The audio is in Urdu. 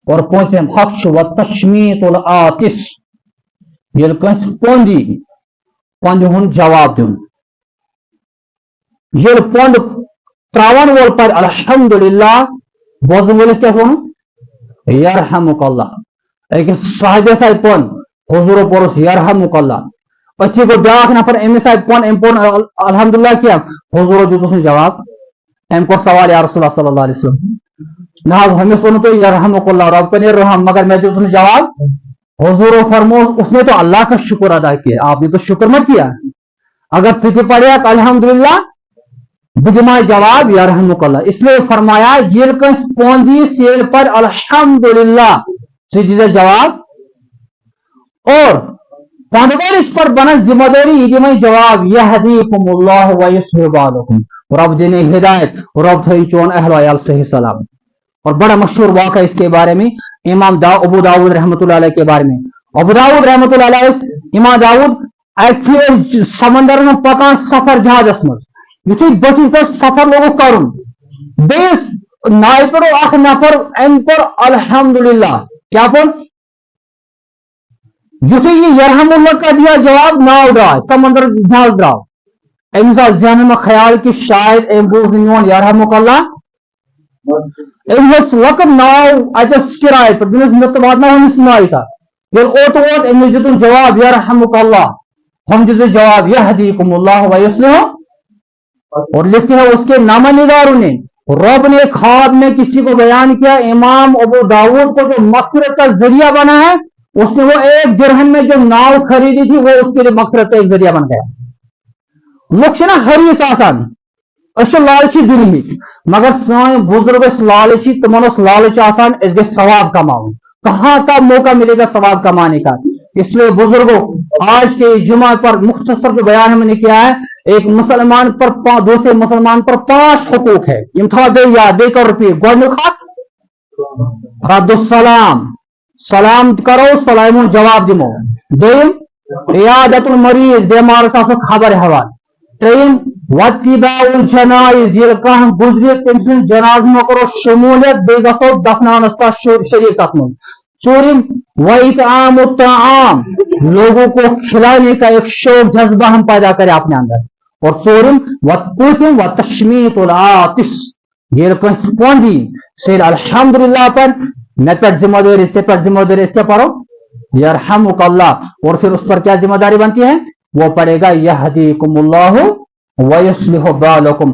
اور پانچم حق و تشمیت العاطس یل کنس پوندی پند ہند جواب دن یل پند تراون وول پر الحمدللہ بوزن وولس کیا ون یرحمک اللہ اکس صاحب سات پون حضور پورس یرحمک اللہ اتھی گو بیاکھ نفر امس سات پون ام پون الحمدللہ کیا حضور دیتس جواب ام کور سوال یا رسول اللہ صلی اللہ علیہ وسلم نہ ہمس ون تو یرحمک اللہ رب کن رحم مگر میں دیتس جواب حضور فرمو اس نے تو اللہ کا شکر ادا کیا آپ نے تو شکر مت کیا اگر سٹی پڑھیا الحمدللہ بدما جواب یرحمک اللہ اس لیے فرمایا یہ کنس پوندی سیل پر الحمدللہ سیدھے جواب اور پاندوالش پر بنا ذمہ داری یہ جواب یہدیکم اللہ ویصلح بالکم رب دینے ہدایت رب تھئی چون اہل عیال صحیح سلام اور بڑا مشہور واقعہ اس کے بارے میں امام ابو داؤد رحمۃ اللہ علیہ کے بارے میں ابو داؤد رحمۃ اللہ علیہ امام داؤد سمندر میں پکان سفر جہازس مز یتھی بچ سفر لوگ کرن بیس نائ پڑو اخ نفر ام پر الحمدللہ کیا پر یتھی یہ یرحم اللہ کا دیا جواب ناؤ درا سمندر جہاز دراو امس ذہن میں خیال کہ شاید ام بوز نیون یرحمک اللہ امس لکٹ ناؤ اتس کرائے پر دنس مت واتنا ہمس نائی تھا یل اوت اوت ام دتن جواب یرحمک اللہ ہم دیتے جواب یہدیکم اللہ ویصلح اور لکھتے ہیں اس کے نامہ نگاروں نے رب نے خواب میں کسی کو بیان کیا امام ابو داؤد کو جو مغفرت کا ذریعہ بنا ہے اس نے وہ 1 درہم میں جو ناؤ خریدی تھی وہ اس کے لیے مغفرت کا ایک ذریعہ بن گیا لوگ چھنا حریص آسان اس لالچی دنیا مگر سان بزرگ اس لالچی تمن اس لالچ آسان اس گے ثواب کماؤں کہاں کا موقع ملے گا ثواب کمانے کا اس لیے بزرگوں آج کے جمعہ پر مختصر جو بیان ہم نے کیا ہے ایک مسلمان پر دوسرے مسلمان پر 5 حقوق ہے تھا دے یا دے کر روپیے رد السلام سلام کرو سلام جواب دمو دوم عیادت المریض بیمار سا خبر حوال تریم واتباع الجنائز یہ کہاں گزری تم سن جناز میں کرو شمولیت بے گسو دفنانستا شریک تکمل چورم وَإِطْعَامُ الطَّعَامِ لوگوں کو کھلانے کا ایک شوق جذبہ ہم پیدا کریں اپنے اندر اور چورم وَتْقُوْتِمْ وَتَشْمِيتُ الْعَاطِسِ یہ رکنس پوندی سیر الحمدللہ پر میں پر ذمہ داری سے پر ذمہ داری اس سے پڑھو یرحمک اللہ اور پھر اس پر کیا ذمہ داری بنتی ہے وہ پڑھے گا یہدیکم اللہ ویصلح بالکم